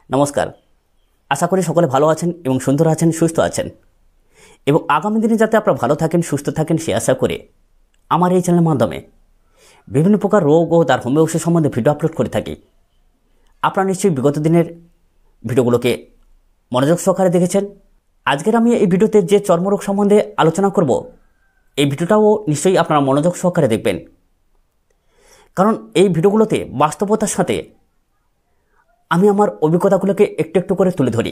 নমস্কার। আশা করি সকলে ভালো আছেন এবং সুন্দর আছেন, সুস্থ আছেন এবং আগামী দিনে যাতে আপনারা ভালো থাকেন, সুস্থ থাকেন সে আশা করে আমার এই চ্যানেলের মাধ্যমে বিভিন্ন প্রকার রোগ ও তার হোমিও ওষুধ সম্বন্ধে ভিডিও আপলোড করে থাকি। আপনারা নিশ্চয়ই বিগত দিনের ভিডিওগুলোকে মনোযোগ সহকারে দেখেছেন। আজকের আমি এই ভিডিওতে যে চর্মরোগ সম্বন্ধে আলোচনা করব, এই ভিডিওটাও নিশ্চয়ই আপনারা মনোযোগ সহকারে দেখবেন, কারণ এই ভিডিওগুলোতে বাস্তবতার সাথে আমি আমার অভিজ্ঞতাগুলোকে একটু একটু করে তুলে ধরি।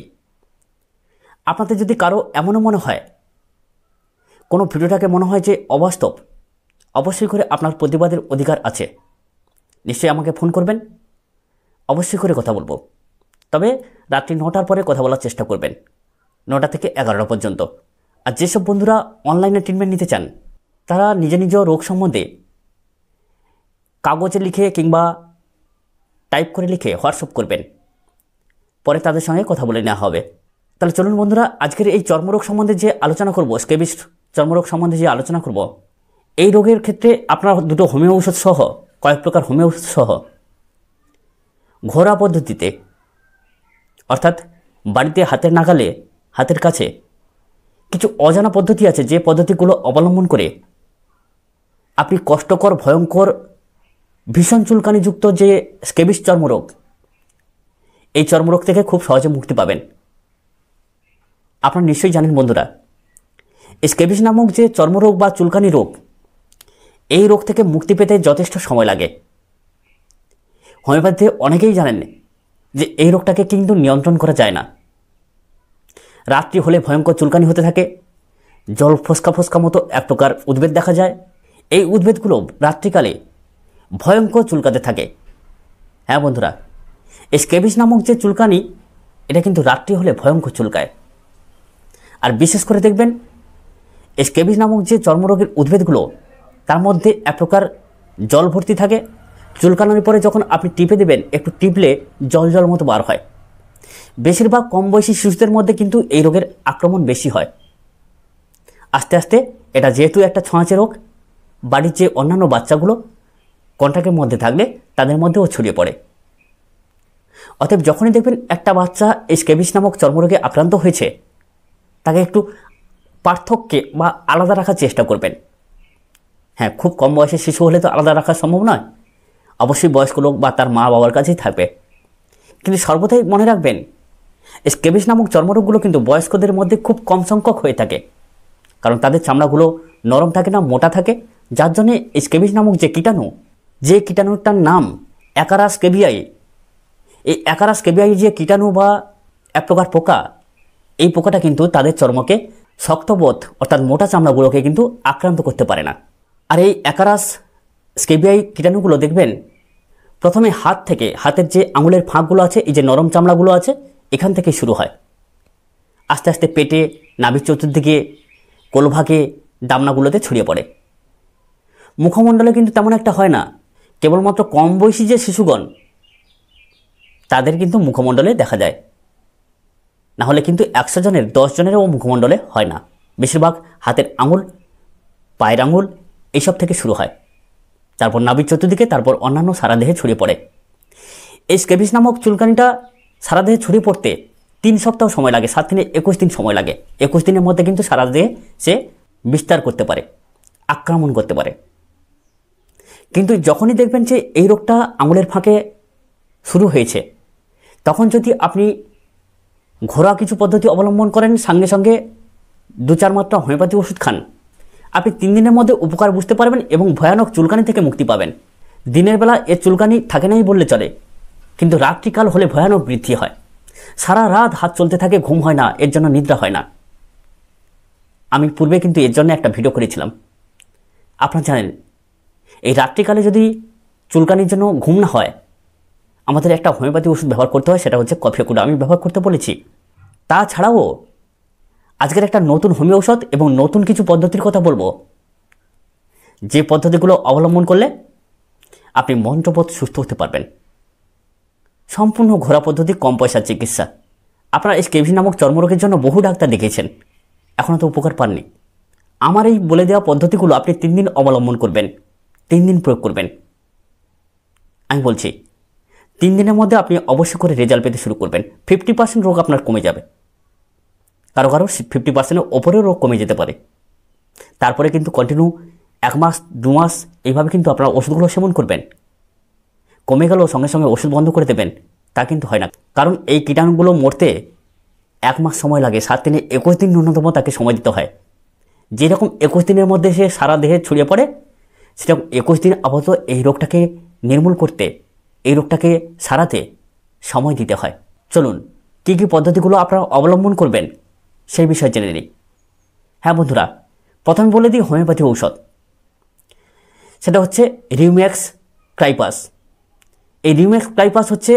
আপনাদের যদি কারো এমনও মনে হয়, কোনো ভিডিওটাকে মনে হয় যে অবাস্তব, অবশ্যই করে আপনার প্রতিবাদের অধিকার আছে, নিশ্চয়ই আমাকে ফোন করবেন, অবশ্যই করে কথা বলবো। তবে রাত্রি 9টার পরে কথা বলার চেষ্টা করবেন, 9টা থেকে 11টা পর্যন্ত। আর যেসব বন্ধুরা অনলাইনে ট্রিটমেন্ট নিতে চান, তারা নিজ নিজ রোগ সম্বন্ধে কাগজে লিখে কিংবা টাইপ করে লিখে হোয়াটসঅ্যাপ করবেন, পরে তাদের সঙ্গে কথা বলে নেওয়া হবে। তাহলে চলুন বন্ধুরা, আজকের এই চর্মরোগ সম্বন্ধে যে আলোচনা করব, স্ক্যাবিস চর্মরোগ সম্বন্ধে যে আলোচনা করব, এই রোগের ক্ষেত্রে আপনার দুটো হোমিও ওষুধ সহ, কয়েক প্রকার হোমিও ওষুধ সহ ঘরোয়া পদ্ধতিতে, অর্থাৎ বাড়িতে হাতের নাগালে, হাতের কাছে কিছু অজানা পদ্ধতি আছে, যে পদ্ধতিগুলো অবলম্বন করে আপনি কষ্টকর, ভয়ঙ্কর, ভীষণ চুলকানিযুক্ত যে স্ক্যাবিস চর্মরোগ, এই চর্মরোগ থেকে খুব সহজে মুক্তি পাবেন। আপনারা নিশ্চয়ই জানেন বন্ধুরা, স্ক্যাবিস নামক যে চর্মরোগ বা চুলকানি রোগ, এই রোগ থেকে মুক্তি পেতে যথেষ্ট সময় লাগে। হোমিওপ্যাথিতে অনেকেই জানেন যে এই রোগটাকে কিন্তু নিয়ন্ত্রণ করা যায় না। রাত্রি হলে ভয়ঙ্কর চুলকানি হতে থাকে, জল ফোসকা ফোসকা মতো এক প্রকার উদ্বেগ দেখা যায়। এই উদ্বেগগুলো রাত্রিকালে ভয়ঙ্কর চুলকাতে থাকে। হ্যাঁ বন্ধুরা, এই স্ক্যাবিস নামক যে চুলকানি, এটা কিন্তু রাত্রি হলে ভয়ঙ্কর চুলকায়। আর বিশেষ করে দেখবেন, এই স্ক্যাবিস নামক যে চর্মরোগের উদ্বেগগুলো, তার মধ্যে এক প্রকার জল ভর্তি থাকে। চুলকানোর পরে যখন আপনি টিপে দেবেন, একটু টিপলে জল জল মতো বার হয়। বেশিরভাগ কম বয়সী শিশুদের মধ্যে কিন্তু এই রোগের আক্রমণ বেশি হয়। আস্তে আস্তে এটা যেহেতু একটা ছোঁয়াচে রোগ, বাড়ির যে অন্যান্য বাচ্চাগুলো কন্ট্যাক্টের মধ্যে থাকলে তাদের মধ্যেও ছড়িয়ে পড়ে। অতএব যখনই দেখবেন একটা বাচ্চা এই স্ক্যাবিস নামক চর্মরোগে আক্রান্ত হয়েছে, তাকে একটু পার্থক্যে বা আলাদা রাখার চেষ্টা করবেন। হ্যাঁ, খুব কম বয়সের শিশু হলে তো আলাদা রাখা সম্ভব নয়, অবশ্যই বয়স্ক লোক বা তার মা বাবার কাছেই থাকবে। কিন্তু সর্বদাই মনে রাখবেন, স্ক্যাবিস নামক চর্মরোগগুলো কিন্তু বয়স্কদের মধ্যে খুব কম সংখ্যক হয়ে থাকে, কারণ তাদের চামড়াগুলো নরম থাকে না, মোটা থাকে, যার জন্যে স্ক্যাবিস নামক যে কীটাণু, যে কীটাণুটার নাম অ্যাকারাস স্ক্যাবিয়াই, এই অ্যাকারাস স্ক্যাবিয়াই যে কীটাণু বা এক প্রকার পোকা, এই পোকাটা কিন্তু তাদের চর্মকে শক্তবোধ অর্থাৎ মোটা চামড়াগুলোকে কিন্তু আক্রান্ত করতে পারে না। আর এই অ্যাকারাস স্ক্যাবিয়াই কীটাণুগুলো দেখবেন প্রথমে হাত থেকে, হাতের যে আঙুলের ফাঁকগুলো আছে, এই যে নরম চামড়াগুলো আছে, এখান থেকে শুরু হয়। আস্তে আস্তে পেটে, নাভির চতুর্দিকে, কোলভাগে, দামনাগুলোতে ছড়িয়ে পড়ে। মুখমণ্ডলে কিন্তু তেমন একটা হয় না, কেবলমাত্র কম বয়সী যে শিশুগণ, তাদের কিন্তু মুখমণ্ডলে দেখা যায়। না হলে কিন্তু 100 জনের 10 জনেরও মুখমণ্ডলে হয় না। বেশিরভাগ হাতের আঙুল, পায়ের আঙুল, এইসব থেকে শুরু হয়, তারপর নাভির চতুর্দিকে, তারপর অন্যান্য সারা দেহে ছড়িয়ে পড়ে। এই স্ক্যাবিস নামক চুলকানিটা সারা দেহে ছড়িয়ে পড়তে 3 সপ্তাহ সময় লাগে, 7 থেকে 21 দিন সময় লাগে। 21 দিনের মধ্যে কিন্তু সারা দেহে সে বিস্তার করতে পারে, আক্রমণ করতে পারে। কিন্তু যখনই দেখবেন যে এই রোগটা আঙুলের ফাঁকে শুরু হয়েছে, তখন যদি আপনি ঘরোয়া কিছু পদ্ধতি অবলম্বন করেন, সঙ্গে সঙ্গে 2-4 মাত্রা হোমিওপ্যাথি ওষুধ খান, আপনি 3 দিনের মধ্যে উপকার বুঝতে পারবেন এবং ভয়ানক চুলকানি থেকে মুক্তি পাবেন। দিনের বেলা এর চুলকানি থাকে নাই বললে চলে, কিন্তু রাত্রিকাল হলে ভয়ানক বৃদ্ধি হয়। সারা রাত হাত চলতে থাকে, ঘুম হয় না, এর জন্য নিদ্রা হয় না। আমি পূর্বে কিন্তু এর জন্য একটা ভিডিও করেছিলাম। আপনারা জানেন, এই রাত্রিকালে যদি চুলকানির জন্য ঘুম না হয়, আমাদের একটা হোমিওপ্যাথি ওষুধ ব্যবহার করতে হয়, সেটা হচ্ছে কফিকুডা, আমি ব্যবহার করতে বলেছি। তাছাড়াও আজকের একটা নতুন হোমিও ঔষধ এবং নতুন কিছু পদ্ধতির কথা বলবো, যে পদ্ধতিগুলো অবলম্বন করলে আপনি মন্ত্রপথ সুস্থ হতে পারবেন। সম্পূর্ণ ঘোরা পদ্ধতি, কম পয়সার চিকিৎসা। আপনারা এই স্ক্যাবিস নামক চর্মরোগের জন্য বহু ডাক্তার দেখিয়েছেন, এখনও তো উপকার পাননি। আমার এই বলে দেওয়া পদ্ধতিগুলো আপনি 3 দিন অবলম্বন করবেন, 3 দিন প্রয়োগ করবেন। আমি বলছি 3 দিনের মধ্যে আপনি অবশ্যই করে রেজাল্ট পেতে শুরু করবেন। 50% রোগ আপনার কমে যাবে, কারো 50%-এর ওপরেও রোগ কমে যেতে পারে। তারপরে কিন্তু কন্টিনিউ 1 মাস 2 মাস এইভাবে কিন্তু আপনার ওষুধগুলো সেবন করবেন। কমে গেলেও সঙ্গে সঙ্গে ওষুধ বন্ধ করে দেবেন, তা কিন্তু হয় না। কারণ এই কীটাণুগুলো মরতে 1 মাস সময় লাগে, 7 দিনে 21 দিন ন্যূনতম তাকে সময় দিতে হয়। যেরকম 21 দিনের মধ্যে সে সারা দেহে ছড়িয়ে পড়ে, সেরকম 21 দিন আপাতত এই রোগটাকে নির্মূল করতে, এই রোগটাকে সারাতে সময় দিতে হয়। চলুন কী কী পদ্ধতিগুলো আপনারা অবলম্বন করবেন সেই বিষয়ে জেনে নিই। হ্যাঁ বন্ধুরা, প্রথমে বলে দিই হোমিওপ্যাথি ঔষধ, সেটা হচ্ছে রিউম্যাক্স ক্রাইপাস। এই রিউম্যাক্স ক্রাইপাস হচ্ছে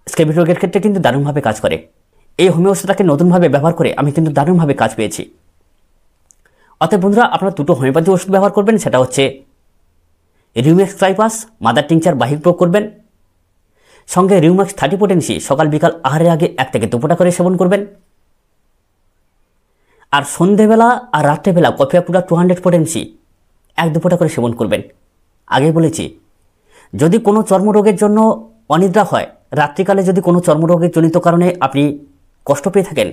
স্ক্যাবিড রোগের ক্ষেত্রে কিন্তু দারুণভাবে কাজ করে। এই হোমিও ওষুধটাকে নতুনভাবে ব্যবহার করে আমি কিন্তু দারুণভাবে কাজ পেয়েছি। অতএব বন্ধুরা, আপনারা দুটো হোমিওপ্যাথি ওষুধ ব্যবহার করবেন, সেটা হচ্ছে রিউম্যাক্স ক্রাইপাস মাদার টিংচার বাহিক প্রয়োগ করবেন, সঙ্গে রিউম্যাক্স 30 পোটেন্সি সকাল বিকাল আহারের আগে 1 থেকে 2 ফোঁটা করে সেবন করবেন। আর সন্ধেবেলা আর রাত্রেবেলা কফিয়াপুরা 200 পোটেন্সি 1-2 ফোঁটা করে সেবন করবেন। আগেই বলেছি, যদি কোনো চর্মরোগের জন্য অনিদ্রা হয়, রাত্রিকালে যদি কোনো চর্মরোগের জনিত কারণে আপনি কষ্ট পেয়ে থাকেন,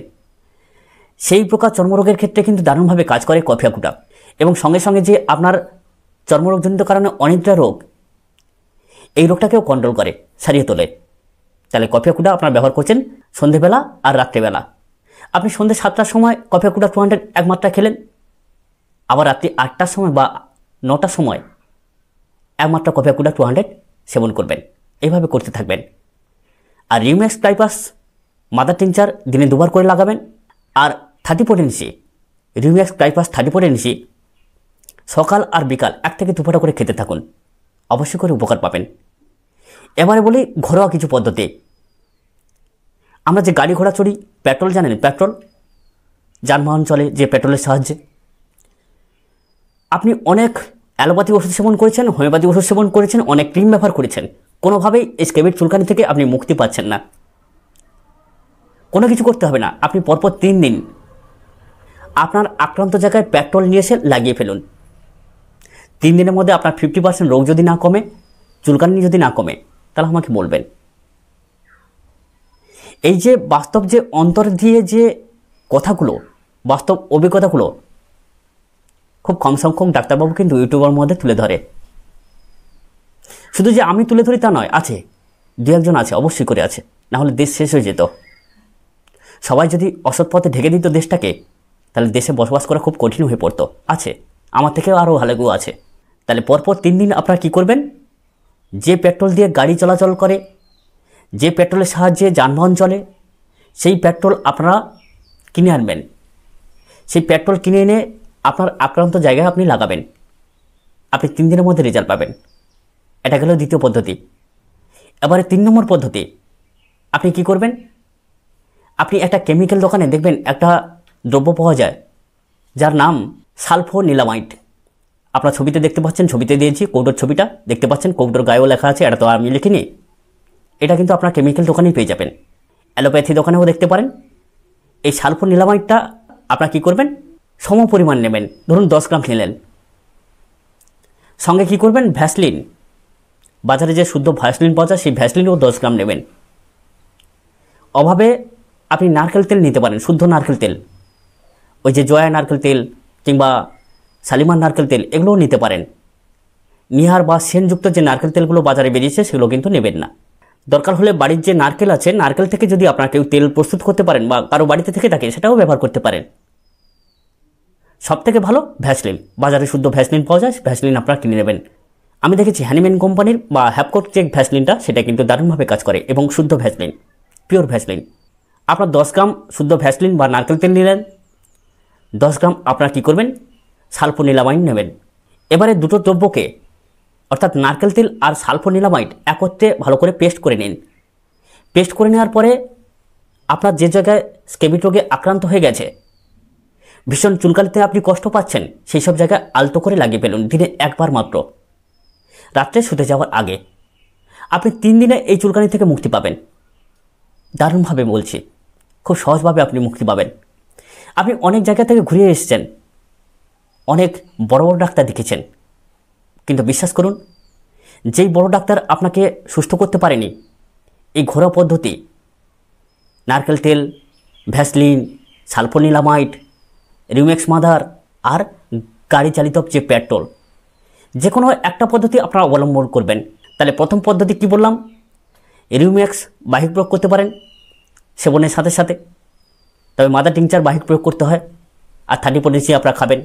সেই প্রকার চর্মরোগের ক্ষেত্রে কিন্তু দারুণভাবে কাজ করে কফিয়াকুটা। এবং সঙ্গে সঙ্গে যে আপনার চর্মরোগজনিত কারণে অনিদ্রা রোগ, এই রোগটাকেও কন্ট্রোল করে, সারিয়ে তোলে। তাহলে কফিয়াকুটা আপনারা ব্যবহার করছেন সন্ধেবেলা আর রাত্রেবেলা। আপনি সন্ধ্যে 7টার সময় কফিয়াকুটা 200 এক মাত্রা খেলেন, আবার রাত্রি 8টার সময় বা 9টার সময় এক মাত্রা কফিয়াকুটা 200 সেবন করবেন। এইভাবে করতে থাকবেন। আর রিউম্যাক্স ক্রাইপাস মাদার টিংচার দিনে 2 বার করে লাগাবেন। আর 30 পোটেন্সি রিউম্যাক্স ক্রাইপাস 30 পোটেন্সি সকাল আর বিকাল 1 থেকে 2 ফোঁটা করে খেতে থাকুন, অবশ্যই করে উপকার পাবেন। এবারে বলি ঘরোয়া কিছু পদ্ধতি। আমরা যে গাড়ি ঘোড়া চড়ি, পেট্রোল জানেন, পেট্রোল যানবাহন চলে যে পেট্রোলের সাহায্যে। আপনি অনেক অ্যালোপ্যাথি ওষুধ সেবন করেছেন, হোমিওপ্যাথি ওষুধ সেবন করেছেন, অনেক ক্রিম ব্যবহার করেছেন, কোনোভাবেই এই স্ক্যাবিড চুলকানি থেকে আপনি মুক্তি পাচ্ছেন না। কোনো কিছু করতে হবে না, আপনি পরপর 3 দিন আপনার আক্রান্ত জায়গায় পেট্রোল নিয়ে এসে লাগিয়ে ফেলুন। 3 দিনের মধ্যে আপনার 50% রোগ যদি না কমে, চুলকানি যদি না কমে, তাহলে আমাকে বলবেন। এই যে বাস্তব যে অন্তর দিয়ে যে কথাগুলো, বাস্তব অভিজ্ঞতাগুলো খুব কম সংখ্যক ডাক্তারবাবু কিন্তু ইউটিউবের মধ্যে তুলে ধরে। শুধু যে আমি তুলে ধরি তা নয়, আছে 2-1 আছে, অবশ্যই করে আছে, না হলে দেশ শেষ হয়ে যেত। সবাই যদি অসৎ পথে ঢেকে দিত দেশটাকে, তাহলে দেশে বসবাস করা খুব কঠিন হয়ে পড়তো। আছে, আমার থেকেও আরও ভালো কেউ আছে। তাহলে পরপর 3 দিন আপনারা কী করবেন, যে পেট্রোল দিয়ে গাড়ি চলাচল করে, যে পেট্রোলের সাহায্যে যানবাহন চলে, সেই পেট্রোল আপনারা কিনে আনবেন। সেই পেট্রোল কিনে এনে আপনার আক্রান্ত জায়গায় আপনি লাগাবেন। আপনি 3 দিনের মধ্যে রেজাল্ট পাবেন। এটা গেল দ্বিতীয় পদ্ধতি। এবারে 3 নম্বর পদ্ধতি, আপনি কি করবেন, আপনি একটা কেমিক্যাল দোকানে দেখবেন একটা দ্রব্য পাওয়া যায় যার নাম সালফোনিলামাইড। আপনার ছবিতে দেখতে পাচ্ছেন, ছবিতে দিয়েছি কৌটোর ছবিটা দেখতে পাচ্ছেন, কৌটোর গায়েও লেখা আছে, এটা তো আমি লিখিনি। এটা কিন্তু আপনার কেমিক্যাল দোকানেই পেয়ে যাবেন, অ্যালোপ্যাথি দোকানেও দেখতে পারেন। এই সালফোনিলামাইডটা আপনারা কী করবেন, সম পরিমাণ নেবেন। ধরুন 10 গ্রাম নিলেন, সঙ্গে কি করবেন, ভ্যাসলিন, বাজারে যে শুদ্ধ ভ্যাসলিন পাওয়া যায় সেই ভ্যাসলিনও 10 গ্রাম নেবেন। অভাবে আপনি নারকেল তেল নিতে পারেন, শুদ্ধ নারকেল তেল, ওই যে জয়া নারকেল তেল কিংবা শালিমার নারকেল তেল, এগুলোও নিতে পারেন। নিহার বা সেনযুক্ত যে নারকেল তেলগুলো বাজারে বেরিয়েছে সেগুলো কিন্তু নেবেন না। দরকার হলে বাড়ির যে নারকেল আছে, নারকেল থেকে যদি আপনারা কেউ তেল প্রস্তুত করতে পারেন বা কারো বাড়িতে থেকে থাকে, সেটাও ব্যবহার করতে পারেন। সবথেকে ভালো ভ্যাসলিন, বাজারে শুদ্ধ ভ্যাসলিন পাওয়া যায়, ভ্যাসলিন আপনারা কিনে নেবেন। আমি দেখেছি হ্যানিম্যান কোম্পানির বা হ্যাপকোট যে ভ্যাসলিনটা, সেটা কিন্তু দারুণভাবে কাজ করে এবং শুদ্ধ ভ্যাসলিন, পিওর ভ্যাসলিন। আপনার 10 গ্রাম শুদ্ধ ভ্যাসলিন বা নারকেল তেল নিলেন, 10 গ্রাম আপনারা কী করবেন, সালফোনিলামাইড নেবেন। এবারে দুটো দ্রব্যকে, অর্থাৎ নারকেল তেল আর সালফোনিলামাইড একত্রে ভালো করে পেস্ট করে নিন। পেস্ট করে নেওয়ার পরে আপনার যে জায়গায় স্ক্যাবিড রোগে আক্রান্ত হয়ে গেছে, ভীষণ চুলকানিতে আপনি কষ্ট পাচ্ছেন, সেই সব জায়গায় আলতো করে লাগিয়ে ফেলুন, দিনে 1 বার মাত্র, রাত্রে শুতে যাওয়ার আগে। আপনি 3 দিনে এই চুলকানি থেকে মুক্তি পাবেন। দারুণভাবে বলছি, খুব সহজভাবে আপনি মুক্তি পাবেন। আপনি অনেক জায়গা থেকে ঘুরে এসেছেন, অনেক বড় বড় ডাক্তার দেখেছেন, কিন্তু বিশ্বাস করুন, যেই বড় ডাক্তার আপনাকে সুস্থ করতে পারেনি, এই ঘরোয়া পদ্ধতি নারকেল তেল, ভ্যাসলিন, সালফোনিলামাইড, রিউমেক্স মাদার আর গাড়ি চালিত যে পেট্রোল, যে কোনো একটা পদ্ধতি আপনারা অবলম্বন করবেন। তাহলে প্রথম পদ্ধতি কি বললাম, রিউমেক্স বাহিক প্রয়োগ করতে পারেন সেবনের সাথে সাথে, তবে মাদার টিংচার বাহিক প্রয়োগ করতে হয়, আর 30 আপনারা খাবেন।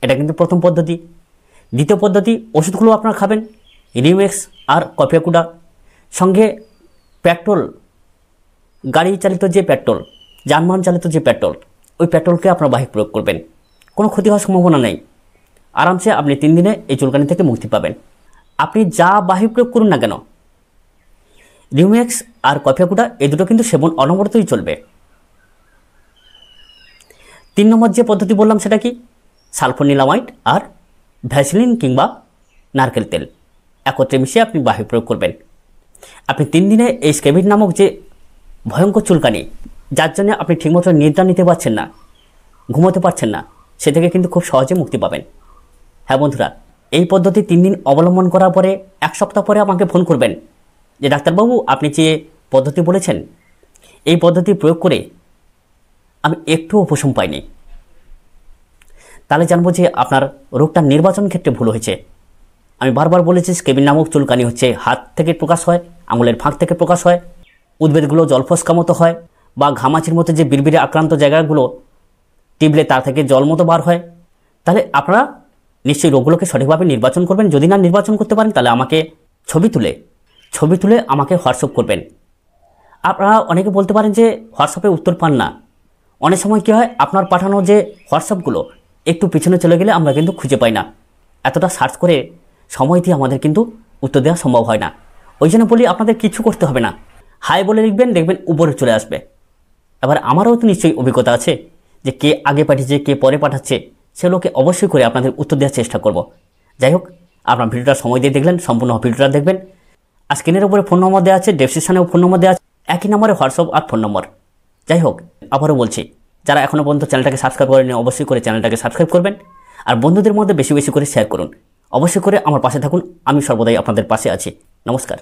এটা কিন্তু প্রথম পদ্ধতি। দ্বিতীয় পদ্ধতি, ওষুধগুলো আপনারা খাবেন রিউমেক্স আর কপিয়াকুডা, সঙ্গে পেট্রোল, গাড়ি চালিত যে পেট্রোল, যানবাহন চালিত যে পেট্রোল, ওই পেট্রোলকে আপনারা বাহিক প্রয়োগ করবেন। কোনো ক্ষতি হওয়ার সম্ভাবনা নেই। আরামসে আপনি 3 দিনে এই চুলকানি থেকে মুক্তি পাবেন। আপনি যা বাহিক প্রয়োগ করুন না কেন, রিউমেক্স আর কপিয়াকুডা এই দুটো কিন্তু সেবন অনবরতই চলবে। 3 নম্বর যে পদ্ধতি বললাম সেটা কি, সালফোনিলামাইড আর ভ্যাসলিন কিংবা নারকেল তেল একত্রে মিশিয়ে আপনি বাহিক প্রয়োগ করবেন। আপনি 3 দিনে এই স্ক্যাবিড নামক যে ভয়ঙ্কর চুলকানি, যার জন্য আপনি ঠিকমতো নিদ্রা নিতে পারছেন না, ঘুমোতে পারছেন না, সে থেকে কিন্তু খুব সহজে মুক্তি পাবেন। হ্যাঁ বন্ধুরা, এই পদ্ধতি 3 দিন অবলম্বন করার পরে 1 সপ্তাহ পরে আমাকে ফোন করবেন যে ডাক্তারবাবু আপনি যে পদ্ধতি বলেছেন এই পদ্ধতি প্রয়োগ করে আমি একটু উপশম পাইনি। তাহলে জানবো যে আপনার রোগটা নির্বাচন ক্ষেত্রে ভুল হয়েছে। আমি বারবার বলেছি স্ক্যাবিড নামক চুলকানি হচ্ছে হাত থেকে প্রকাশ হয়, আঙুলের ফাঁক থেকে প্রকাশ হয়, উদ্ভিদগুলো জলফস্কা মতো হয়, বা ঘামাচির মতো যে বিড়বিড়ে আক্রান্ত জায়গাগুলো টিপলে তার থেকে জল মতো বার হয়। তাহলে আপনারা নিশ্চয়ই রোগগুলোকে সঠিকভাবে নির্বাচন করবেন। যদি না নির্বাচন করতে পারেন তাহলে আমাকে ছবি তুলে আমাকে হোয়াটসঅ্যাপ করবেন। আপনারা অনেকে বলতে পারেন যে হোয়াটসঅ্যাপে উত্তর পান না। অনেক সময় কী হয়, আপনার পাঠানো যে হোয়াটসঅ্যাপগুলো একটু পিছনে চলে গেলে আমরা কিন্তু খুঁজে পাই না। এতটা সার্চ করে সময় দিয়ে আমাদের কিন্তু উত্তর দেওয়া সম্ভব হয় না। ওই জন্য বলি আপনাদের কিছু করতে হবে না, হাই বলে লিখবেন, দেখবেন উপরে চলে আসবে। এবার আমারও তো নিশ্চয়ই অভিজ্ঞতা আছে যে কে আগে পাঠিয়েছে কে পরে পাঠাচ্ছে, সেগুলোকে অবশ্যই করে আপনাদের উত্তর দেওয়ার চেষ্টা করব। যাই হোক, আপনার ভিডিওটা সময় দিয়ে দেখলেন, সম্পূর্ণ ভিডিওটা দেখবেন। আর স্ক্রিনের উপরে ফোন নম্বর দেওয়া আছে, ডেসক্রিপশনেও ফোন নম্বর দেওয়া আছে, একই নম্বরে হোয়াটসঅ্যাপ আর ফোন নম্বর। যাই হোক, আবারও বলছি, যারা এখনও পর্যন্ত চ্যানেলটাকে সাবস্ক্রাইব করেনি অবশ্যই করে চ্যানেলটাকে সাবস্ক্রাইব করবেন, আর বন্ধুদের মধ্যে বেশি বেশি করে শেয়ার করুন। অবশ্যই করে আমার পাশে থাকুন, আমি সর্বদাই আপনাদের পাশে আছি। নমস্কার।